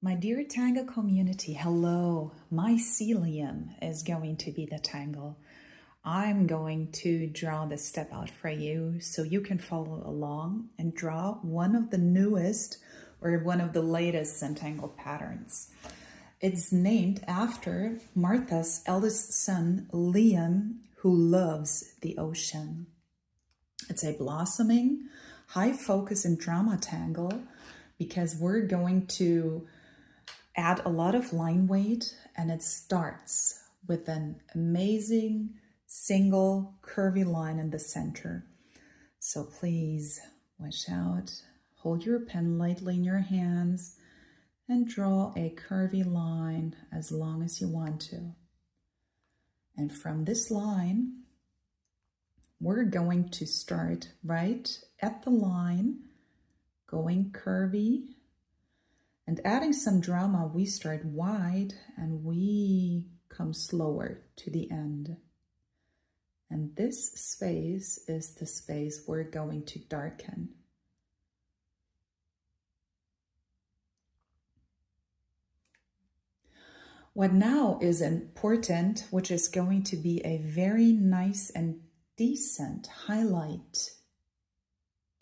My dear Tangle community, hello. Mycelium is going to be the tangle. I'm going to draw this step out for you so you can follow along and draw one of the newest or one of the latest Zentangle patterns. It's named after Martha's eldest son, Liam, who loves the ocean. It's a blossoming, high focus and drama tangle because we're going to add a lot of line weight, and it starts with an amazing single curvy line in the center. So please watch out, hold your pen lightly in your hands and draw a curvy line as long as you want to. And from this line, we're going to start right at the line, going curvy, and adding some drama. We start wide and we come slower to the end. And this space is the space we're going to darken. What now is important, which is going to be a very nice and decent highlight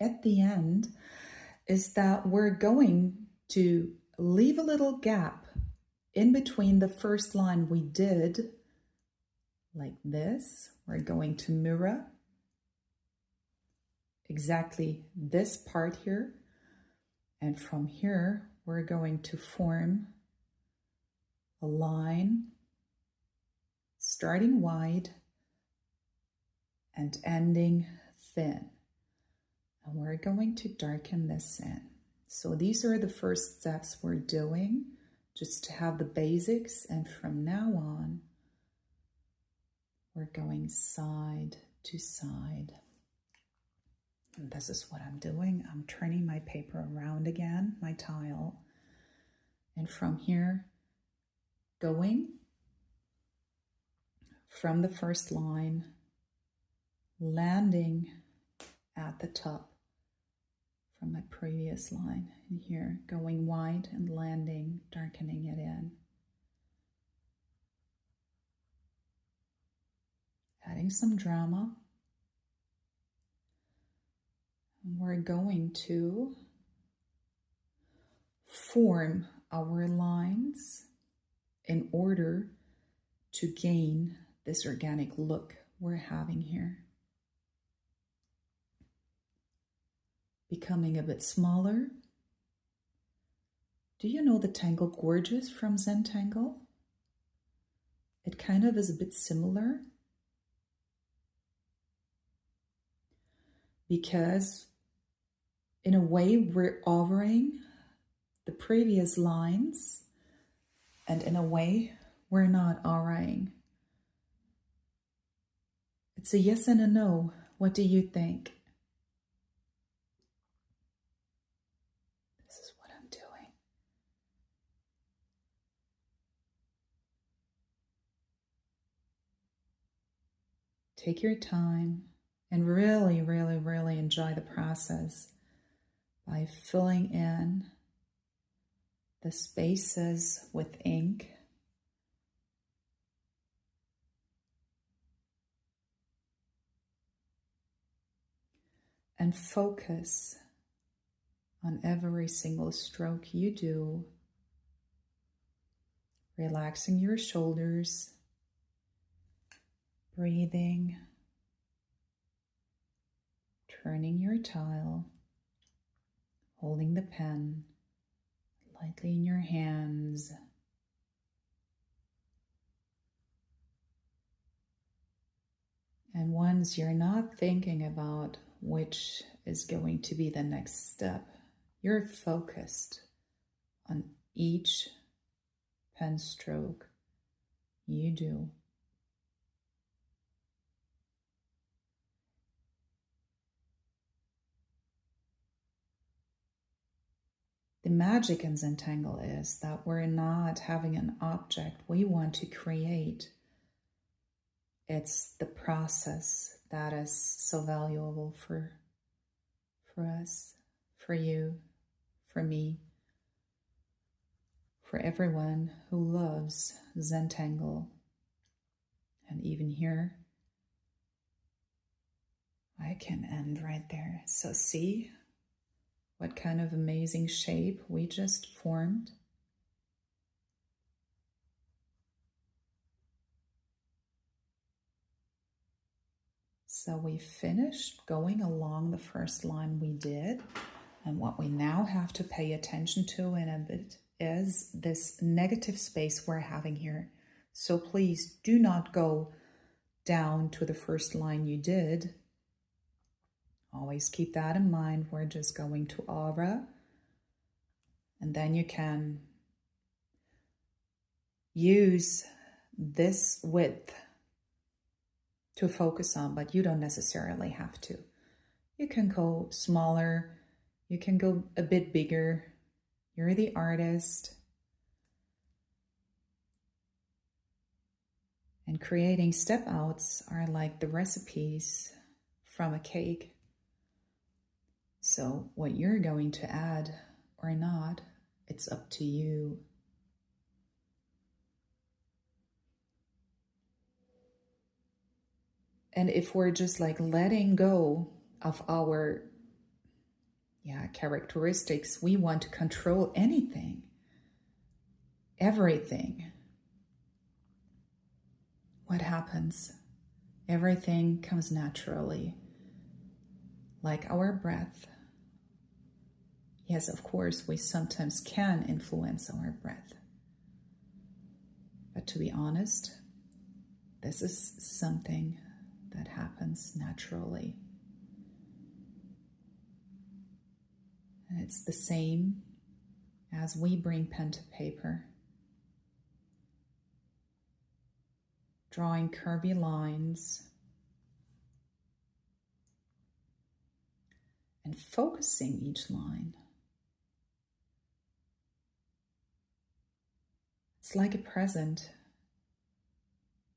at the end, is that we're going to leave a little gap in between the first line we did, like this. We're going to mirror exactly this part here. And from here, we're going to form a line starting wide and ending thin. And we're going to darken this in. So these are the first steps we're doing, just to have the basics. And from now on, we're going side to side. And this is what I'm doing. I'm turning my paper around again, my tile. And from here, going from the first line, landing at the top from my previous line, and here going wide and landing, darkening it in. Adding some drama. And we're going to form our lines in order to gain this organic look we're having here. Becoming a bit smaller. Do you know the tangle Gorgeous from Zentangle? It kind of is a bit similar because in a way we're overing the previous lines, and in a way we're not overing. It's a yes and a no. What do you think? Take your time and really, really, really enjoy the process by filling in the spaces with ink. And focus on every single stroke you do, relaxing your shoulders, breathing, turning your tile, holding the pen lightly in your hands. And once you're not thinking about which is going to be the next step, you're focused on each pen stroke you do. The magic in Zentangle is that we're not having an object we want to create. It's the process that is so valuable for us, for you, for me. for everyone who loves Zentangle. And even here, I can end right there. So see what kind of amazing shape we just formed. So we finished going along the first line we did. And what we now have to pay attention to in a bit is this negative space we're having here. So please do not go down to the first line you did. Always keep that in mind. We're just going to aura. And then you can use this width to focus on, but you don't necessarily have to. You can go smaller, you can go a bit bigger. You're the artist. And creating step outs are like the recipes from a cake. So what you're going to add or not, it's up to you. And if we're just like letting go of our characteristics, we want to control anything, everything. What happens? Everything comes naturally, like our breath. Yes, of course, we sometimes can influence our breath. But to be honest, this is something that happens naturally. And it's the same as we bring pen to paper. Drawing curvy lines and focusing each line. It's like a present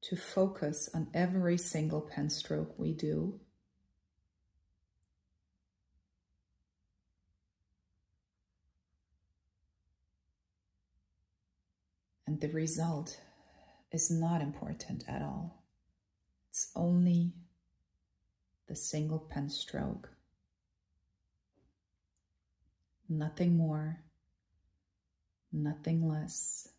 to focus on every single pen stroke we do. And the result is not important at all. It's only the single pen stroke. Nothing more, nothing less.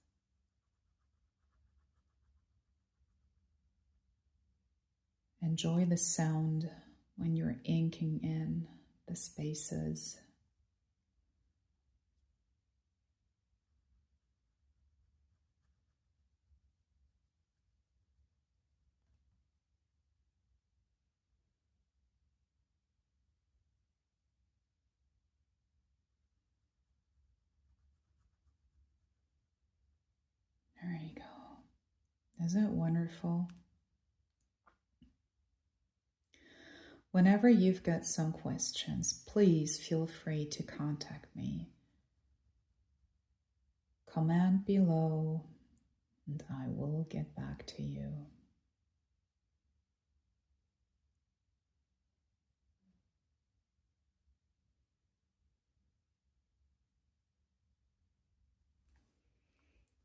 Enjoy the sound when you're inking in the spaces. There you go. Isn't it wonderful? Whenever you've got some questions, please feel free to contact me. Comment below and I will get back to you.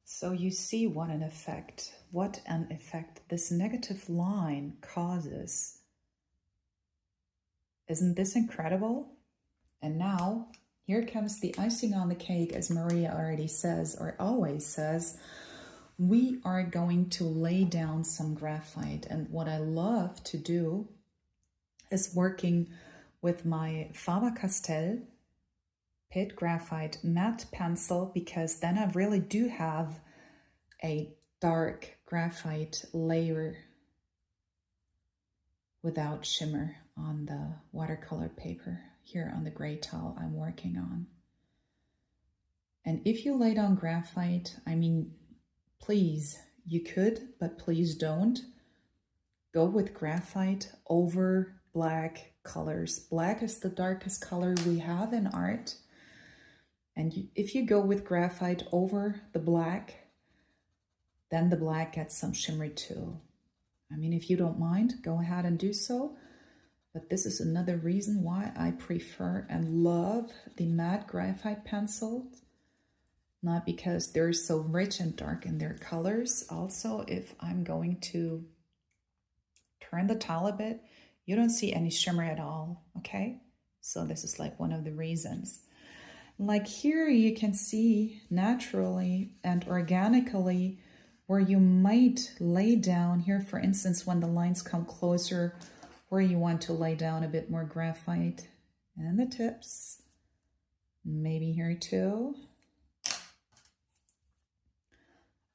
So you see what an effect this negative line causes. Isn't this incredible? And now, here comes the icing on the cake, as Maria already says, or always says. We are going to lay down some graphite. And what I love to do is working with my Faber-Castell Pit Graphite matte pencil, because then I really do have a dark graphite layer without shimmer on the watercolor paper here on the gray towel I'm working on. And if you lay down graphite, I mean, please, you could, but please don't go with graphite over black colors. Black is the darkest color we have in art. And if you go with graphite over the black, then the black gets some shimmery too. I mean, if you don't mind, go ahead and do so. But this is another reason why I prefer and love the matte graphite pencil. not because they're so rich and dark in their colors. Also, if I'm going to turn the towel a bit, you don't see any shimmer at all, okay? So this is like one of the reasons. Like here you can see naturally and organically where you might lay down here, for instance, when the lines come closer, where you want to lay down a bit more graphite and the tips, maybe here too.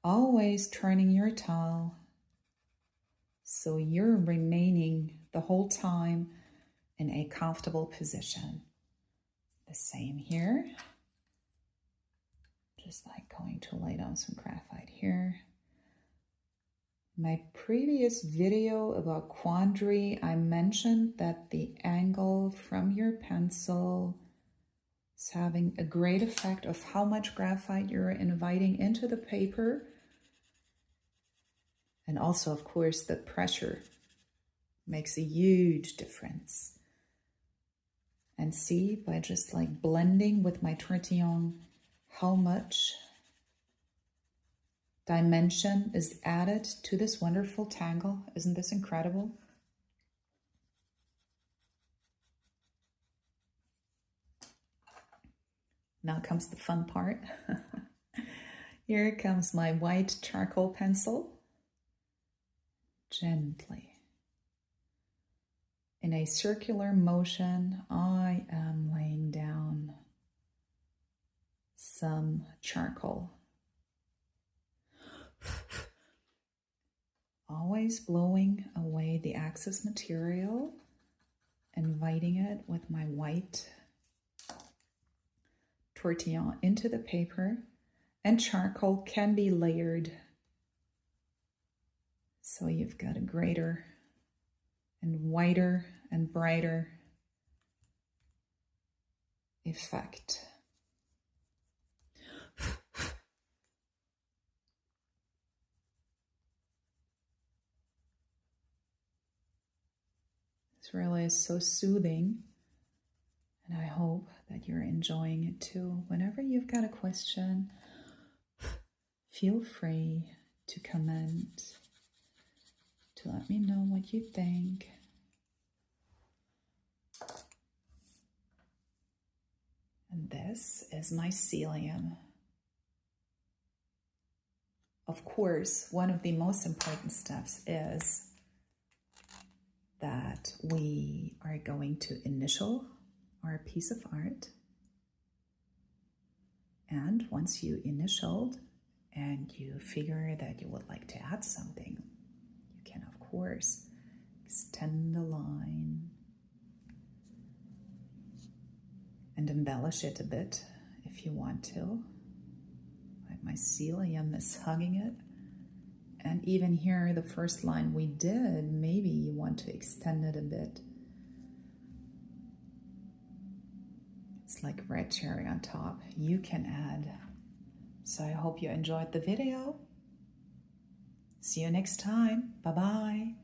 Always turning your towel so you're remaining the whole time in a comfortable position. The same here. Just like going to lay down some graphite here. My previous video about quandary, I mentioned that the angle from your pencil is having a great effect of how much graphite you're inviting into the paper. And also, of course, the pressure makes a huge difference. And see, by just like blending with my tortillon, how much dimension is added to this wonderful tangle. Isn't this incredible? Now comes the fun part. Here comes my white charcoal pencil. Gently. In a circular motion, I am laying down some charcoal. Always blowing away the excess material, inviting it with my white tortillon into the paper, and charcoal can be layered. So you've got a greater and whiter and brighter effect. This really is so soothing, and I hope that you're enjoying it too. Whenever you've got a question, feel free to comment, to let me know what you think. And this is Mysealiam. Of course, one of the most important steps is that we are going to initial our piece of art. And once you initialed and you figure that you would like to add something, you can, of course, extend the line and embellish it a bit if you want to. Like Mysealiam is hugging it. And even here, the first line we did, maybe you want to extend it a bit. It's like red cherry on top. You can add. So I hope you enjoyed the video. See you next time. Bye-bye.